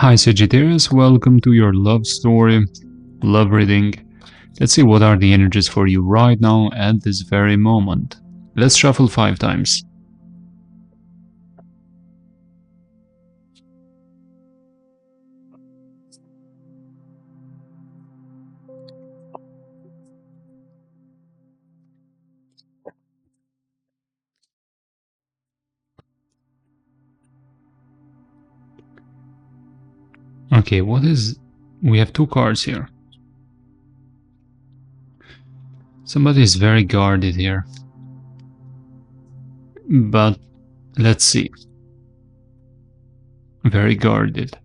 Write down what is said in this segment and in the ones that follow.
Hi Sagittarius, welcome to your love story, love reading. Let's see what are the energies for you right now at this very moment. Let's shuffle 5 times. Okay, we have 2 cards here. Somebody is very guarded here. But let's see. Very guarded.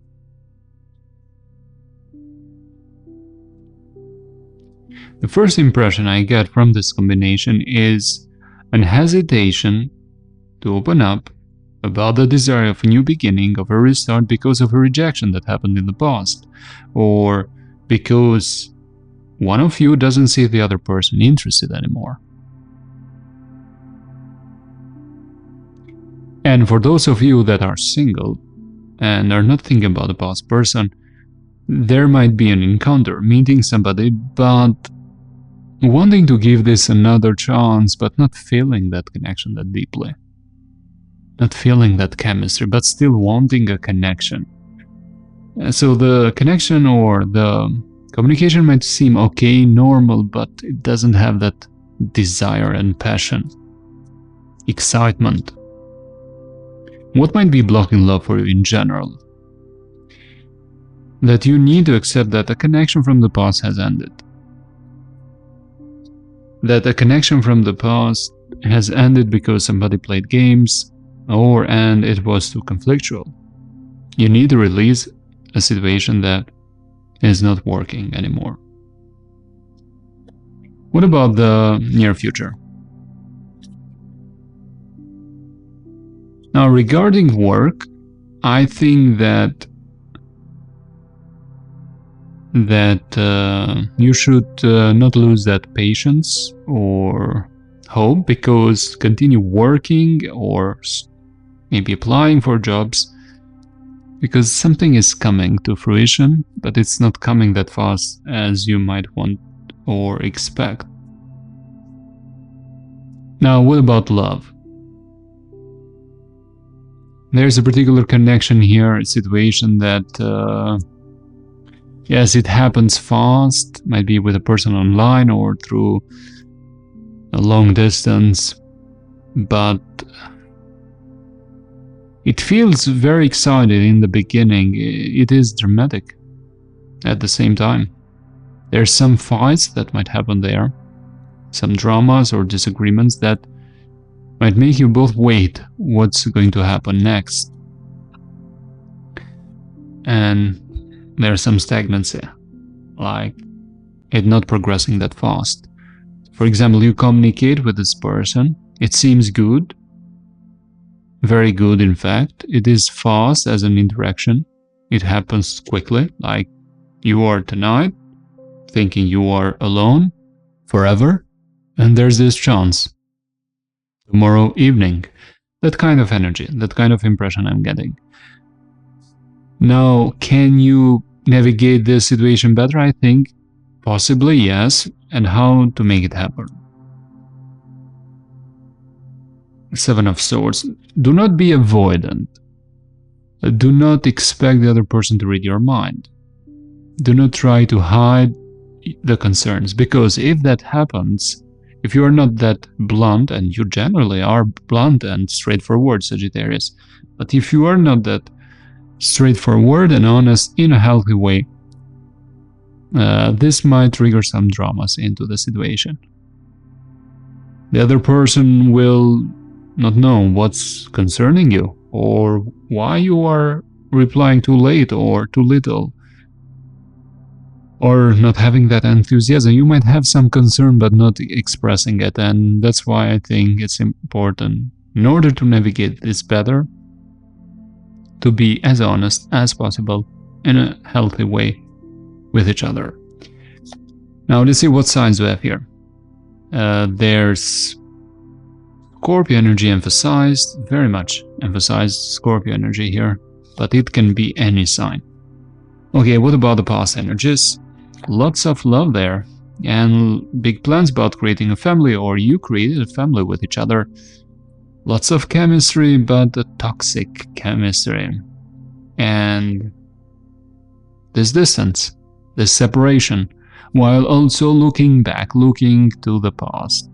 The first impression I get from this combination is an hesitation to open up about the desire of a new beginning, of a restart, because of a rejection that happened in the past, or because one of you doesn't see the other person interested anymore. And for those of you that are single and are not thinking about the past person, there might be an encounter, meeting somebody, but wanting to give this another chance, but not feeling that connection that deeply. Not feeling that chemistry, but still wanting a connection. So the connection or the communication might seem okay, normal, but it doesn't have that desire and passion, excitement. What might be blocking love for you in general? That you need to accept that a connection from the past has ended. That a connection from the past has ended because somebody played games, and it was too conflictual. You need to release a situation that is not working anymore. What about the near future? Now, regarding work, I think that you should not lose that patience or hope, because continue working or maybe applying for jobs, because something is coming to fruition, but it's not coming that fast as you might want or expect. Now, what about love? There's a particular connection here, a situation that, yes, it happens fast, might be with a person online or through a long distance, but it feels very exciting in the beginning. It is dramatic at the same time. There's some fights that might happen there, some dramas or disagreements that might make you both wait what's going to happen next. And there's some stagnancy, like it not progressing that fast. For example, you communicate with this person, it seems good, very good in fact, it is fast as an interaction, it happens quickly, like you are tonight thinking you are alone forever, and there's this chance tomorrow evening. That kind of energy, that kind of impression I'm getting. Now, can you navigate this situation better? I think possibly yes. And how to make it happen? 7 of Swords. Do not be avoidant. Do not expect the other person to read your mind. Do not try to hide the concerns, because if that happens, if you are not that blunt, and you generally are blunt and straightforward, Sagittarius, but if you are not that straightforward and honest in a healthy way, this might trigger some dramas into the situation. The other person will not know what's concerning you, or why you are replying too late or too little, or not having that enthusiasm. You might have some concern but not expressing it, and that's why I think it's important, in order to navigate this better, to be as honest as possible in a healthy way with each other. Now let's see what signs we have here. There's Scorpio energy emphasized, very much emphasized Scorpio energy here, but it can be any sign. Okay, what about the past energies? Lots of love there, and big plans about creating a family, or you created a family with each other. Lots of chemistry, but a toxic chemistry. And this distance, this separation, while also looking back, looking to the past.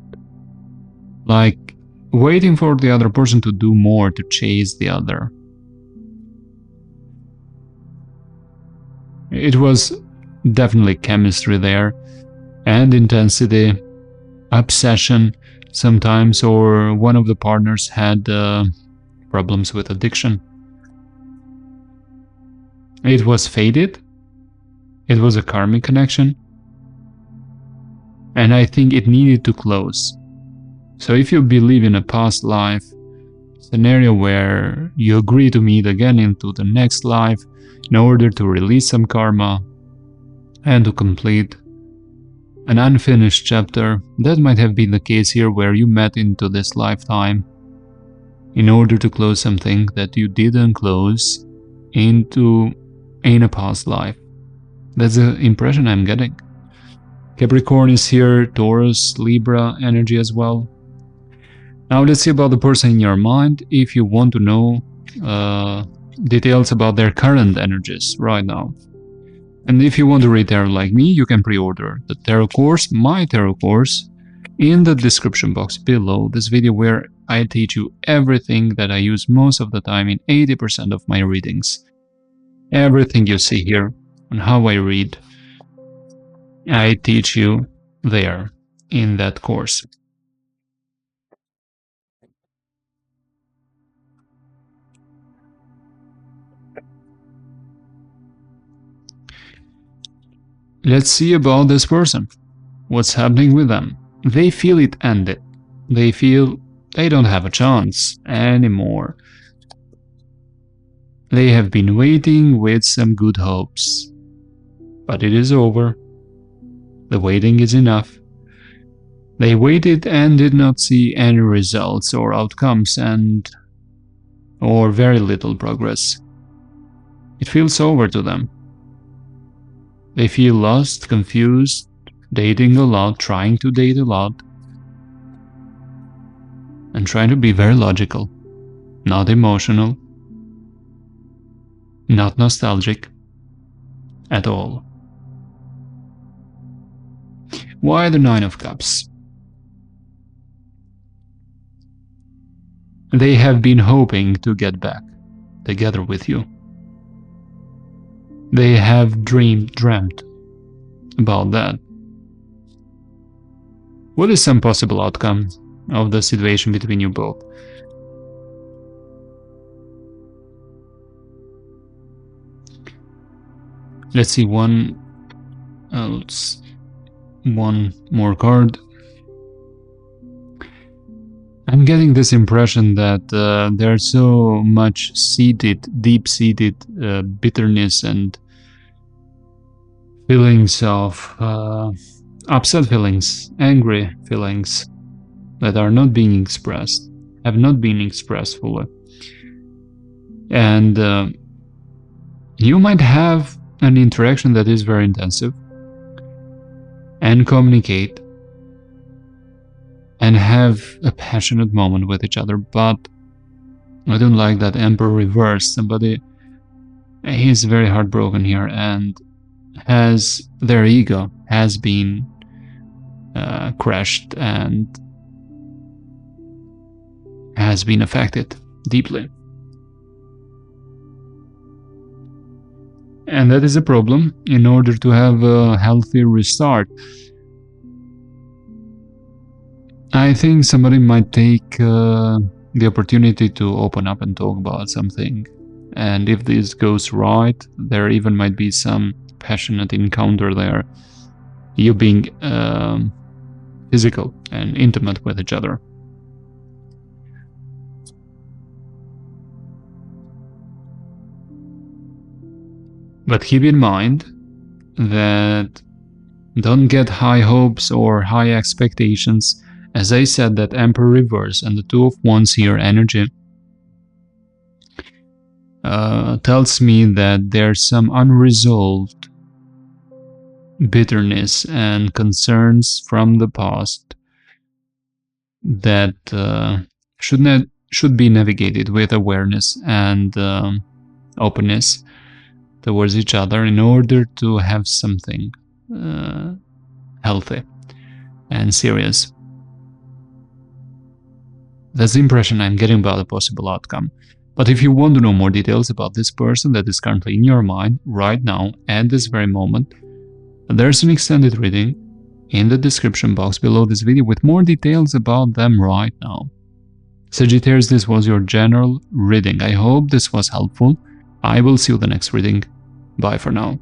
Like waiting for the other person to do more to chase the other. It was definitely chemistry there, and intensity, obsession sometimes, or one of the partners had problems with addiction. It was fated, it was a karmic connection, and I think it needed to close. So if you believe in a past life scenario where you agree to meet again into the next life in order to release some karma and to complete an unfinished chapter, that might have been the case here, where you met into this lifetime in order to close something that you didn't close in a past life. That's the impression I'm getting. Capricorn is here, Taurus, Libra energy as well. Now let's see about the person in your mind. If you want to know details about their current energies right now. And if you want to read tarot like me, you can pre-order the tarot course, my tarot course, in the description box below this video, where I teach you everything that I use most of the time in 80% of my readings. Everything you see here on how I read, I teach you there in that course. Let's see about this person. What's happening with them? They feel it ended. They feel they don't have a chance anymore. They have been waiting with some good hopes. But it is over. The waiting is enough. They waited and did not see any results or outcomes, or very little progress. It feels over to them. They feel lost, confused, dating a lot, trying to date a lot, and trying to be very logical, not emotional, not nostalgic at all. Why the Nine of Cups? They have been hoping to get back together with you. They have dreamt about that. What is some possible outcome of the situation between you both? Let's see one more card. I'm getting this impression that there's so much deep-seated bitterness and feelings of upset feelings, angry feelings that are not being expressed, have not been expressed fully. And you might have an interaction that is very intensive and communicate and have a passionate moment with each other, but I don't like that Emperor reverse. Somebody is very heartbroken here, and their ego has been crushed and has been affected deeply. And that is a problem in order to have a healthy restart. I think somebody might take the opportunity to open up and talk about something. And if this goes right, there even might be some passionate encounter there. You being physical and intimate with each other. But keep in mind that don't get high hopes or high expectations. As I said, that Emperor reverse and the Two of Wands here energy tells me that there's some unresolved bitterness and concerns from the past that should be navigated with awareness and openness towards each other in order to have something healthy and serious. That's the impression I'm getting about a possible outcome. But if you want to know more details about this person that is currently in your mind right now at this very moment, there's an extended reading in the description box below this video with more details about them right now. Sagittarius, this was your general reading. I hope this was helpful. I will see you in the next reading. Bye for now.